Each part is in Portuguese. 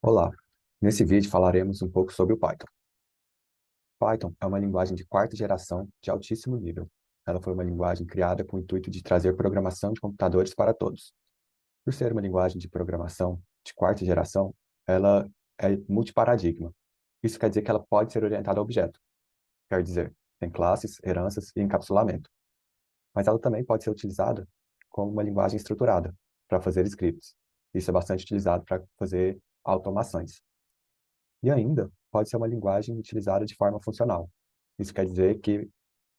Olá, nesse vídeo falaremos um pouco sobre o Python. Python é uma linguagem de quarta geração de altíssimo nível. Ela foi uma linguagem criada com o intuito de trazer programação de computadores para todos. Por ser uma linguagem de programação de quarta geração, ela é multiparadigma. Isso quer dizer que ela pode ser orientada a objeto. Quer dizer, tem classes, heranças e encapsulamento. Mas ela também pode ser utilizada como uma linguagem estruturada, para fazer scripts. Isso é bastante utilizado para fazer automações. E ainda pode ser uma linguagem utilizada de forma funcional. Isso quer dizer que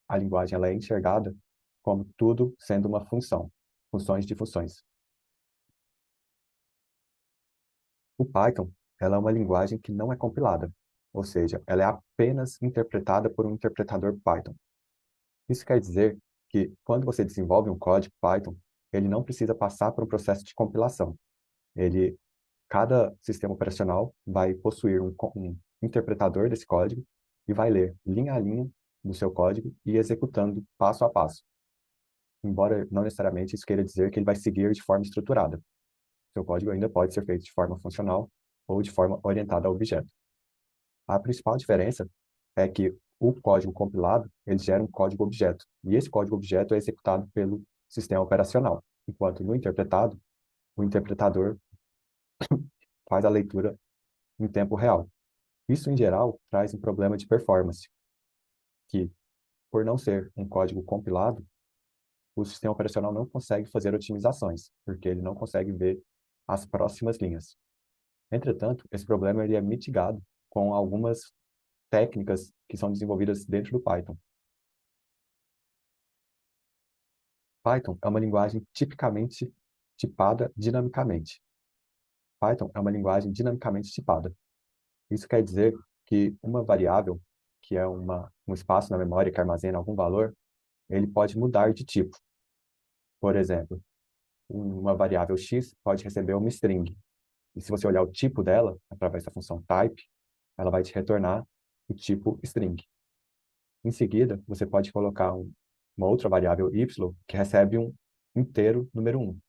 a linguagem ela é enxergada como tudo sendo uma função, funções de funções. O Python ela é uma linguagem que não é compilada, ou seja, ela é apenas interpretada por um interpretador Python. Isso quer dizer que quando você desenvolve um código Python, ele não precisa passar por um processo de compilação. Ele, cada sistema operacional vai possuir um interpretador desse código e vai ler linha a linha do seu código e executando passo a passo. Embora não necessariamente isso queira dizer que ele vai seguir de forma estruturada. Seu código ainda pode ser feito de forma funcional ou de forma orientada a objeto. A principal diferença é que o código compilado, ele gera um código objeto, e esse código objeto é executado pelo sistema operacional, enquanto no interpretado, o interpretador faz a leitura em tempo real. Isso, em geral, traz um problema de performance, que, por não ser um código compilado, o sistema operacional não consegue fazer otimizações, porque ele não consegue ver as próximas linhas. Entretanto, esse problema ele é mitigado com algumas técnicas que são desenvolvidas dentro do Python. Python é uma linguagem tipicamente tipada dinamicamente. Python é uma linguagem dinamicamente tipada. Isso quer dizer que uma variável, que é um espaço na memória que armazena algum valor, ele pode mudar de tipo. Por exemplo, uma variável x pode receber uma string. E se você olhar o tipo dela, através da função type, ela vai te retornar o tipo string. Em seguida, você pode colocar uma outra variável y que recebe um inteiro número 1.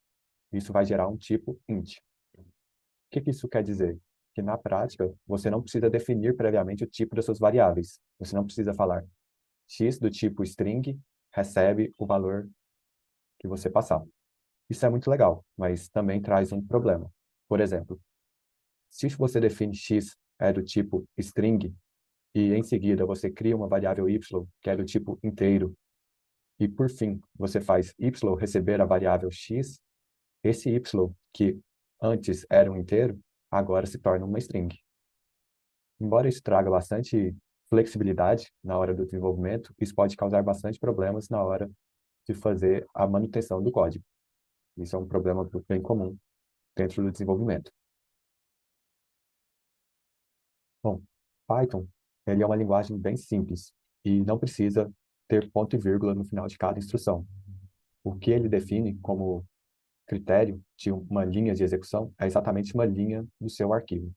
Isso vai gerar um tipo int. O que isso quer dizer? Que na prática, você não precisa definir previamente o tipo das suas variáveis. Você não precisa falar x do tipo string recebe o valor que você passar. Isso é muito legal, mas também traz um problema. Por exemplo, se você define x é do tipo string e em seguida você cria uma variável y que é do tipo inteiro e por fim você faz y receber a variável x, esse y que antes era um inteiro agora se torna uma string. Embora isso traga bastante flexibilidade na hora do desenvolvimento, isso pode causar bastante problemas na hora de fazer a manutenção do código. Isso é um problema bem comum dentro do desenvolvimento. Bom, Python, ele é uma linguagem bem simples e não precisa ter ponto e vírgula no final de cada instrução. O que ele define como critério de uma linha de execução é exatamente uma linha do seu arquivo.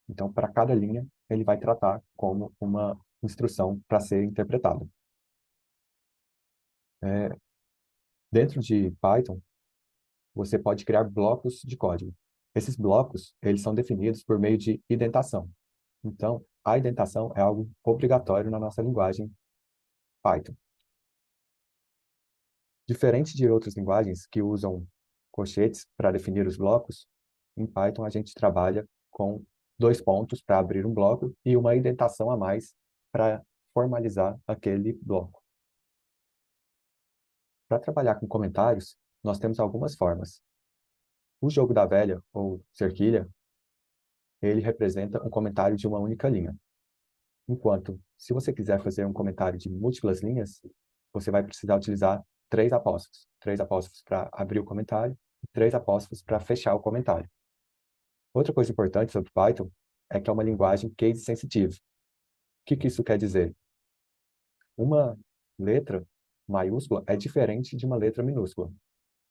Então, para cada linha, ele vai tratar como uma instrução para ser interpretada. É, dentro de Python, você pode criar blocos de código. Esses blocos, eles são definidos por meio de indentação. Então, a indentação é algo obrigatório na nossa linguagem Python. Diferente de outras linguagens que usam colchetes para definir os blocos, em Python a gente trabalha com dois pontos para abrir um bloco e uma indentação a mais para formalizar aquele bloco. Para trabalhar com comentários, nós temos algumas formas. O jogo da velha, ou cerquilha, ele representa um comentário de uma única linha. Enquanto, se você quiser fazer um comentário de múltiplas linhas, você vai precisar utilizar três apóstrofos. Três apóstrofos para abrir o comentário e três apóstrofos para fechar o comentário. Outra coisa importante sobre Python é que é uma linguagem case sensitive. O que isso quer dizer? Uma letra maiúscula é diferente de uma letra minúscula.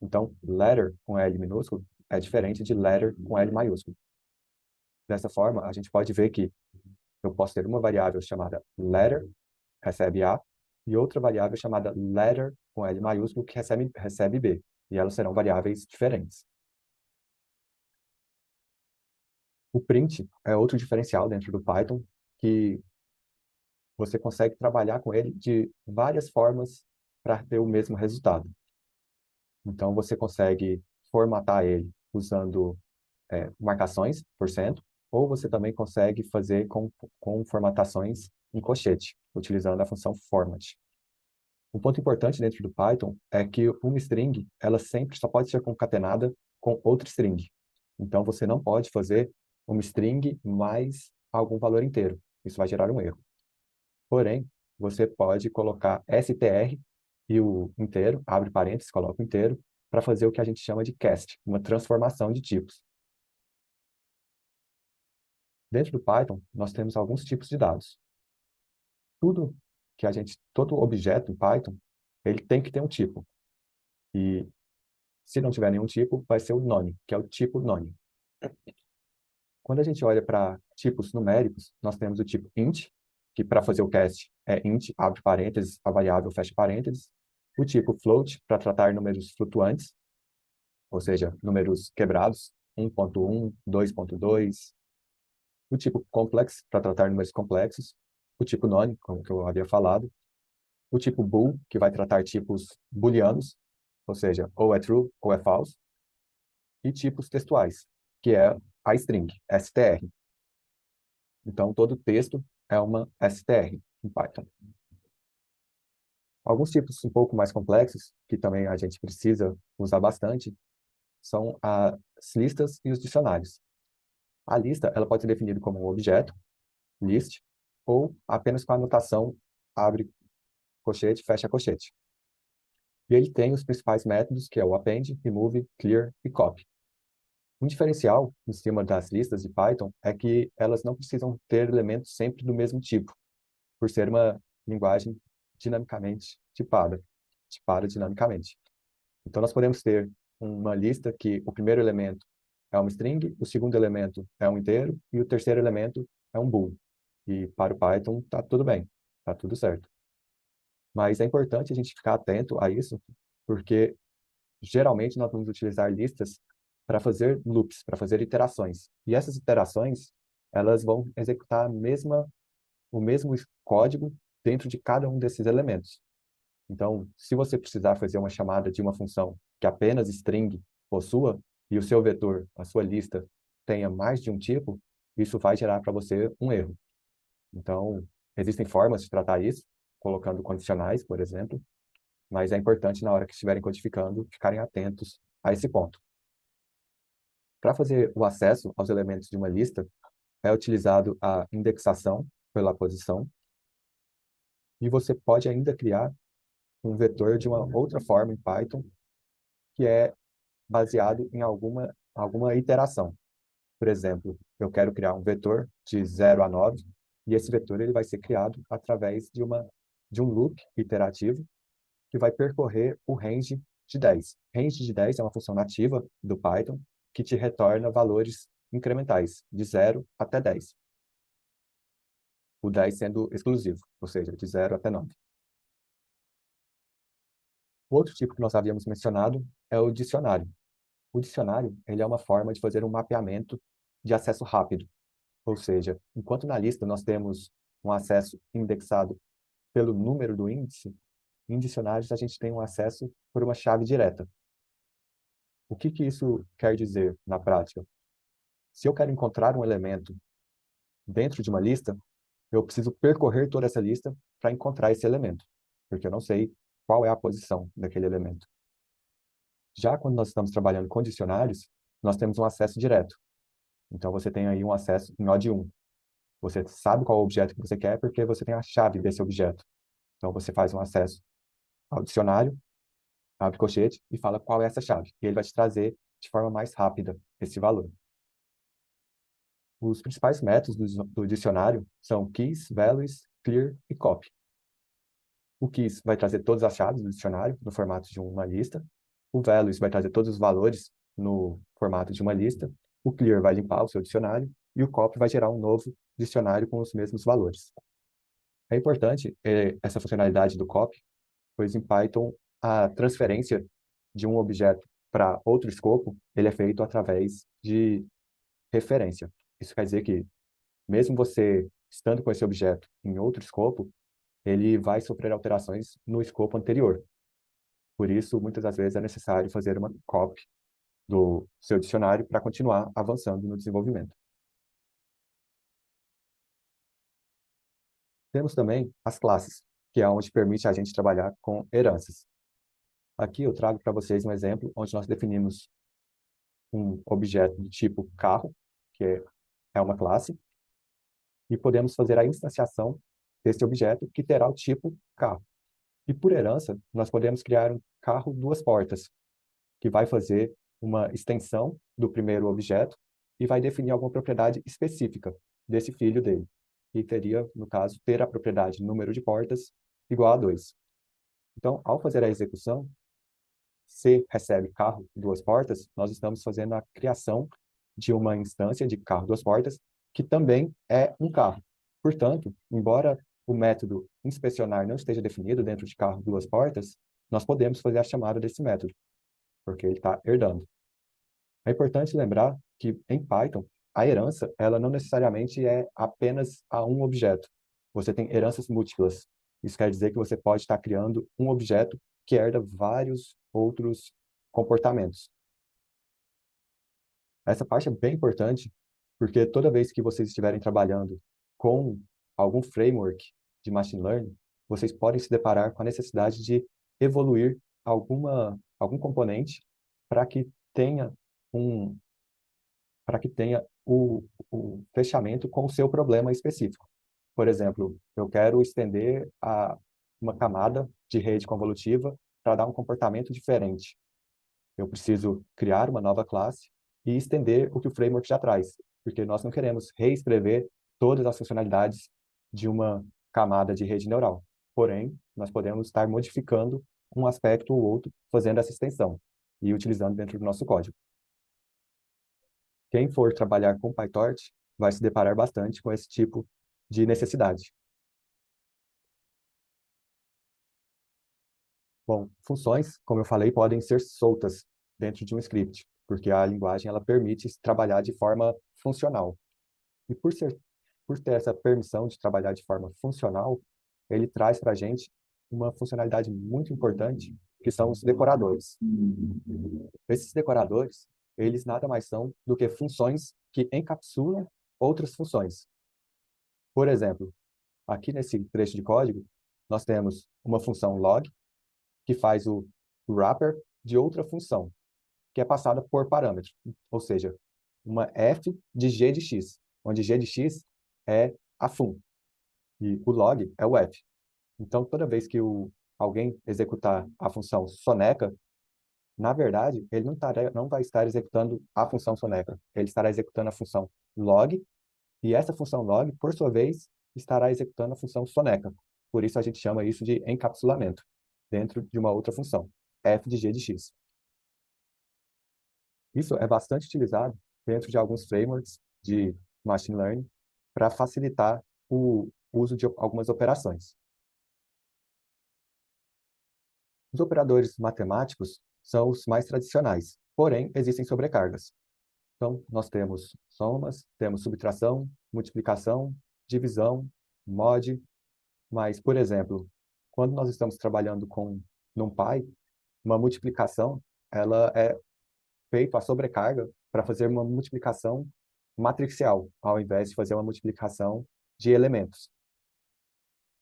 Então, letter com L minúsculo é diferente de letter com L maiúsculo. Dessa forma, a gente pode ver que eu posso ter uma variável chamada letter, recebe A, e outra variável chamada letter, com L maiúsculo, que recebe B. E elas serão variáveis diferentes. O print é outro diferencial dentro do Python que você consegue trabalhar com ele de várias formas para ter o mesmo resultado. Então, você consegue formatar ele usando marcações por cento, ou você também consegue fazer com formatações em colchete, utilizando a função format. Um ponto importante dentro do Python é que uma string, ela sempre só pode ser concatenada com outra string. Então, você não pode fazer uma string mais algum valor inteiro. Isso vai gerar um erro. Porém, você pode colocar str e o inteiro, abre parênteses, coloca o inteiro, para fazer o que a gente chama de cast, uma transformação de tipos. Dentro do Python, nós temos alguns tipos de dados. Todo objeto em Python, ele tem que ter um tipo. E se não tiver nenhum tipo, vai ser o none, que é o tipo none. Quando a gente olha para tipos numéricos, nós temos o tipo int, que para fazer o cast é int, abre parênteses, a variável fecha parênteses. O tipo float, para tratar números flutuantes, ou seja, números quebrados, 1.1, 2.2. O tipo complex, para tratar números complexos. O tipo none, como que eu havia falado. O tipo bool, que vai tratar tipos booleanos, ou seja, ou é true ou é false. E tipos textuais, que é a string, str. Então, todo texto é uma str em Python. Alguns tipos um pouco mais complexos, que também a gente precisa usar bastante, são as listas e os dicionários. A lista ela pode ser definida como um objeto, list, ou apenas com a anotação abre colchete, fecha colchete. E ele tem os principais métodos, que é o append, remove, clear e copy. Um diferencial em cima das listas de Python é que elas não precisam ter elementos sempre do mesmo tipo, por ser uma linguagem dinamicamente tipada dinamicamente. Então, nós podemos ter uma lista que o primeiro elemento é uma string, o segundo elemento é um inteiro e o terceiro elemento é um bool. E para o Python está tudo bem, está tudo certo. Mas é importante a gente ficar atento a isso, porque geralmente nós vamos utilizar listas para fazer loops, para fazer iterações. E essas iterações, elas vão executar o mesmo código dentro de cada um desses elementos. Então, se você precisar fazer uma chamada de uma função que apenas string possua, e o seu vetor, a sua lista, tenha mais de um tipo, isso vai gerar para você um erro. Então, existem formas de tratar isso, colocando condicionais, por exemplo, mas é importante, na hora que estiverem codificando, ficarem atentos a esse ponto. Para fazer o acesso aos elementos de uma lista, é utilizado a indexação pela posição, e você pode ainda criar um vetor de uma outra forma em Python, que é baseado em alguma iteração. Por exemplo, eu quero criar um vetor de 0 a 9, e esse vetor ele vai ser criado através de um loop iterativo que vai percorrer o range de 10. Range de 10 é uma função nativa do Python que te retorna valores incrementais, de 0 até 10. O 10 sendo exclusivo, ou seja, de 0 até 9. O outro tipo que nós havíamos mencionado é o dicionário. O dicionário ele é uma forma de fazer um mapeamento de acesso rápido, ou seja, enquanto na lista nós temos um acesso indexado pelo número do índice, em dicionários a gente tem um acesso por uma chave direta. O que isso quer dizer na prática? Se eu quero encontrar um elemento dentro de uma lista, eu preciso percorrer toda essa lista para encontrar esse elemento, porque eu não sei qual é a posição daquele elemento. Já quando nós estamos trabalhando com dicionários, nós temos um acesso direto. Então você tem aí um acesso em OD 1. Você sabe qual é o objeto que você quer porque você tem a chave desse objeto. Então você faz um acesso ao dicionário, abre colchete e fala qual é essa chave. E ele vai te trazer de forma mais rápida esse valor. Os principais métodos do dicionário são keys, values, clear e copy. O keys vai trazer todas as chaves do dicionário no formato de uma lista. O values vai trazer todos os valores no formato de uma lista. O clear vai limpar o seu dicionário. E o copy vai gerar um novo dicionário com os mesmos valores. É importante essa funcionalidade do copy, pois em Python a transferência de um objeto para outro escopo ele é feito através de referência. Isso quer dizer que, mesmo você estando com esse objeto em outro escopo, ele vai sofrer alterações no escopo anterior. Por isso, muitas das vezes é necessário fazer uma copy do seu dicionário para continuar avançando no desenvolvimento. Temos também as classes, que é onde permite a gente trabalhar com heranças. Aqui eu trago para vocês um exemplo onde nós definimos um objeto do tipo carro, que é uma classe, e podemos fazer a instanciação desse objeto que terá o tipo carro. E por herança, nós podemos criar um carro duas portas, que vai fazer uma extensão do primeiro objeto e vai definir alguma propriedade específica desse filho dele. E teria, no caso, ter a propriedade número de portas igual a 2. Então, ao fazer a execução, se recebe carro duas portas, nós estamos fazendo a criação de uma instância de carro duas portas, que também é um carro. Portanto, embora o método inspecionar não esteja definido dentro de carro duas portas, nós podemos fazer a chamada desse método, porque ele está herdando. É importante lembrar que, em Python, a herança ela não necessariamente é apenas a um objeto. Você tem heranças múltiplas. Isso quer dizer que você pode estar criando um objeto que herda vários outros comportamentos. Essa parte é bem importante, porque toda vez que vocês estiverem trabalhando com algum framework de machine learning, vocês podem se deparar com a necessidade de evoluir algum componente para que tenha um, para que tenha o fechamento com o seu problema específico. Por exemplo, eu quero estender uma camada de rede convolutiva para dar um comportamento diferente. Eu preciso criar uma nova classe e estender o que o framework já traz, porque nós não queremos reescrever todas as funcionalidades de uma camada de rede neural. Porém, nós podemos estar modificando um aspecto ou outro fazendo essa extensão e utilizando dentro do nosso código. Quem for trabalhar com PyTorch vai se deparar bastante com esse tipo de necessidade. Bom, funções, como eu falei, podem ser soltas dentro de um script, porque a linguagem ela permite trabalhar de forma funcional. E por ter essa permissão de trabalhar de forma funcional, ele traz para a gente uma funcionalidade muito importante, que são os decoradores. Esses decoradores, eles nada mais são do que funções que encapsulam outras funções. Por exemplo, aqui nesse trecho de código, nós temos uma função log, que faz o wrapper de outra função, que é passada por parâmetro, ou seja, uma f de g de x, onde g de x é a fun e o log é o f. Então, toda vez que alguém executar a função soneca, na verdade, ele não vai estar executando a função soneca, ele estará executando a função log, e essa função log, por sua vez, estará executando a função soneca. Por isso a gente chama isso de encapsulamento, dentro de uma outra função, f de g de x. Isso é bastante utilizado dentro de alguns frameworks de machine learning para facilitar o uso de algumas operações. Os operadores matemáticos são os mais tradicionais, porém existem sobrecargas. Então, nós temos somas, temos subtração, multiplicação, divisão, mod, mas, por exemplo, quando nós estamos trabalhando com NumPy, uma multiplicação, ela é feita a sobrecarga para fazer uma multiplicação matricial, ao invés de fazer uma multiplicação de elementos.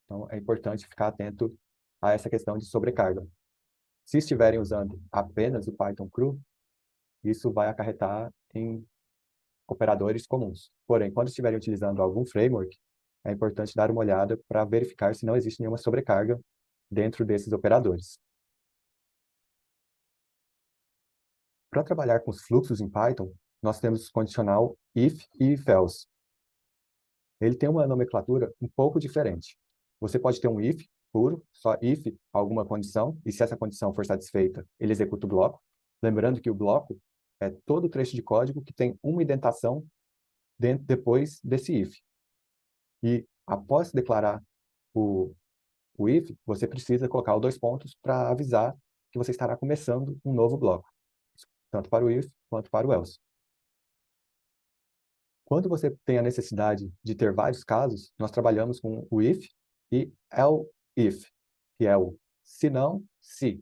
Então, é importante ficar atento a essa questão de sobrecarga. Se estiverem usando apenas o Python cru, isso vai acarretar em operadores comuns. Porém, quando estiverem utilizando algum framework, é importante dar uma olhada para verificar se não existe nenhuma sobrecarga dentro desses operadores. Para trabalhar com os fluxos em Python, nós temos o condicional if e if else. Ele tem uma nomenclatura um pouco diferente. Você pode ter um if puro, só if alguma condição, e se essa condição for satisfeita, ele executa o bloco. Lembrando que o bloco é todo o trecho de código que tem uma indentação depois desse if. E após declarar o, o if, você precisa colocar os dois pontos para avisar que você estará começando um novo bloco, tanto para o if quanto para o else. Quando você tem a necessidade de ter vários casos, nós trabalhamos com o if e else-if, que é o se não, se.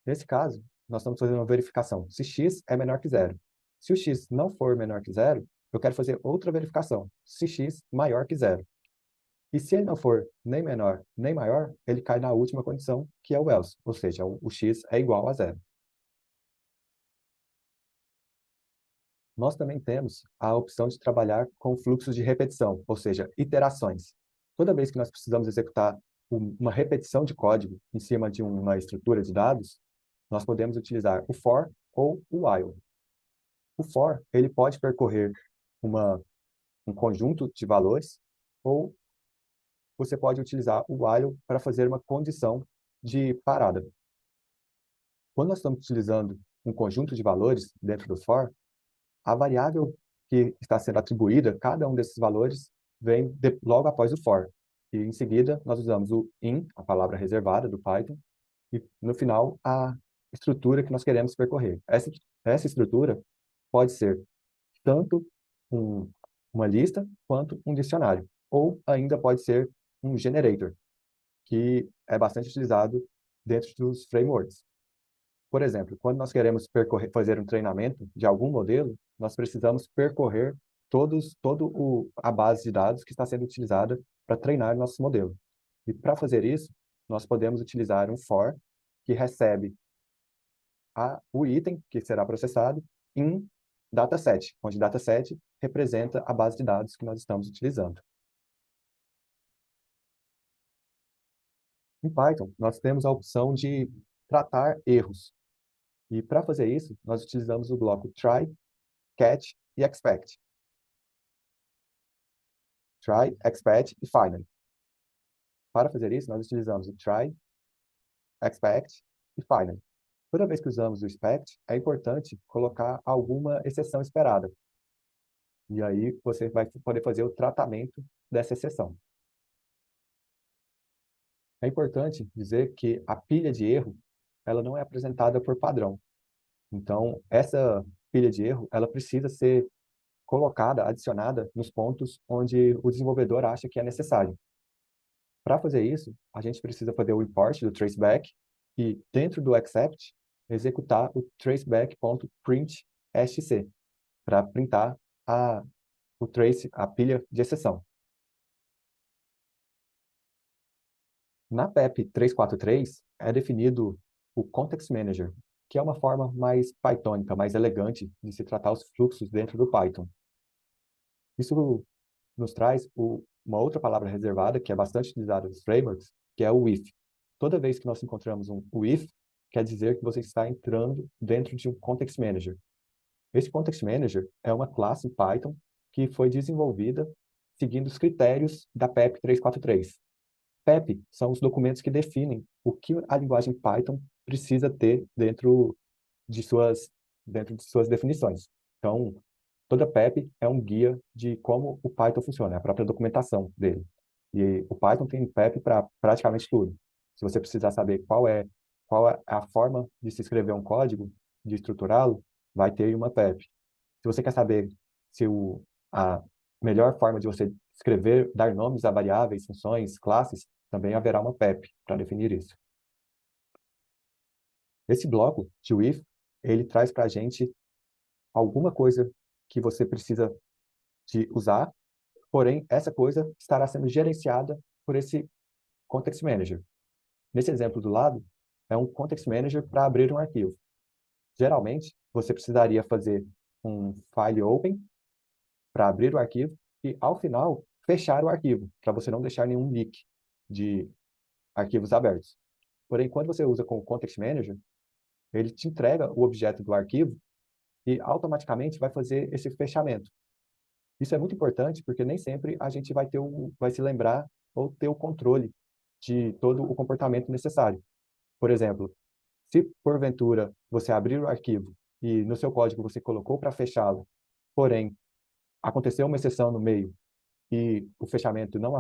Nesse caso, nós estamos fazendo uma verificação se x é menor que zero. Se o x não for menor que zero, eu quero fazer outra verificação, se x maior que zero. E se ele não for nem menor nem maior, ele cai na última condição, que é o else, ou seja, o x é igual a zero. Nós também temos a opção de trabalhar com fluxos de repetição, ou seja, iterações. Toda vez que nós precisamos executar uma repetição de código em cima de uma estrutura de dados, nós podemos utilizar o for ou o while. O for, ele pode percorrer um conjunto de valores, ou você pode utilizar o while para fazer uma condição de parada. Quando nós estamos utilizando um conjunto de valores dentro do for, a variável que está sendo atribuída, cada um desses valores, vem logo após o for. E em seguida, nós usamos o in, a palavra reservada do Python, e no final, a estrutura que nós queremos percorrer. Essa estrutura pode ser tanto um, uma lista quanto um dicionário, ou ainda pode ser um generator, que é bastante utilizado dentro dos frameworks. Por exemplo, quando nós queremos fazer um treinamento de algum modelo, nós precisamos percorrer a base de dados que está sendo utilizada para treinar nosso modelo. E para fazer isso, nós podemos utilizar um for que recebe o item que será processado em dataset, onde dataset representa a base de dados que nós estamos utilizando. Em Python, nós temos a opção de tratar erros. E para fazer isso, nós utilizamos o bloco try, catch e expect. Try, expect e finally. Para fazer isso, nós utilizamos o try, expect e finally. Toda vez que usamos o expect, é importante colocar alguma exceção esperada. E aí você vai poder fazer o tratamento dessa exceção. É importante dizer que a pilha de erro, ela não é apresentada por padrão. Então, essa pilha de erro, ela precisa ser colocada, adicionada nos pontos onde o desenvolvedor acha que é necessário. Para fazer isso, a gente precisa fazer o import do traceback e, dentro do except, executar o traceback.print.sc para printar a pilha de exceção. Na PEP 343 é definido o Context Manager, que é uma forma mais pythônica, mais elegante de se tratar os fluxos dentro do Python. Isso nos traz uma outra palavra reservada que é bastante utilizada nos frameworks, que é o if. Toda vez que nós encontramos o if, quer dizer que você está entrando dentro de um Context Manager. Esse Context Manager é uma classe em Python que foi desenvolvida seguindo os critérios da PEP 343. PEP são os documentos que definem o que a linguagem Python precisa ter dentro de suas definições. Então, toda PEP é um guia de como o Python funciona, é a própria documentação dele. E o Python tem PEP para praticamente tudo. Se você precisar saber qual é a forma de se escrever um código, de estruturá-lo, vai ter uma PEP. Se você quer saber se a melhor forma de você escrever, dar nomes a variáveis, funções, classes, também haverá uma PEP para definir isso. Esse bloco de if, ele traz para a gente alguma coisa que você precisa de usar, porém, essa coisa estará sendo gerenciada por esse Context Manager. Nesse exemplo do lado, é um Context Manager para abrir um arquivo. Geralmente, você precisaria fazer um file open para abrir o arquivo e, ao final, fechar o arquivo, para você não deixar nenhum leak de arquivos abertos. Porém, quando você usa com o Context Manager, ele te entrega o objeto do arquivo e automaticamente vai fazer esse fechamento. Isso é muito importante porque nem sempre a gente vai se lembrar ou ter o controle de todo o comportamento necessário. Por exemplo, se porventura você abrir o arquivo e no seu código você colocou para fechá-lo, porém aconteceu uma exceção no meio e o fechamento não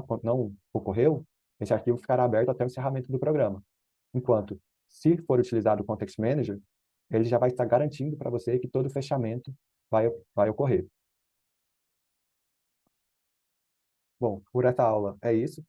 ocorreu, esse arquivo ficará aberto até o encerramento do programa. Enquanto, se for utilizado o Context Manager, ele já vai estar garantindo para você que todo fechamento vai ocorrer. Bom, por essa aula é isso.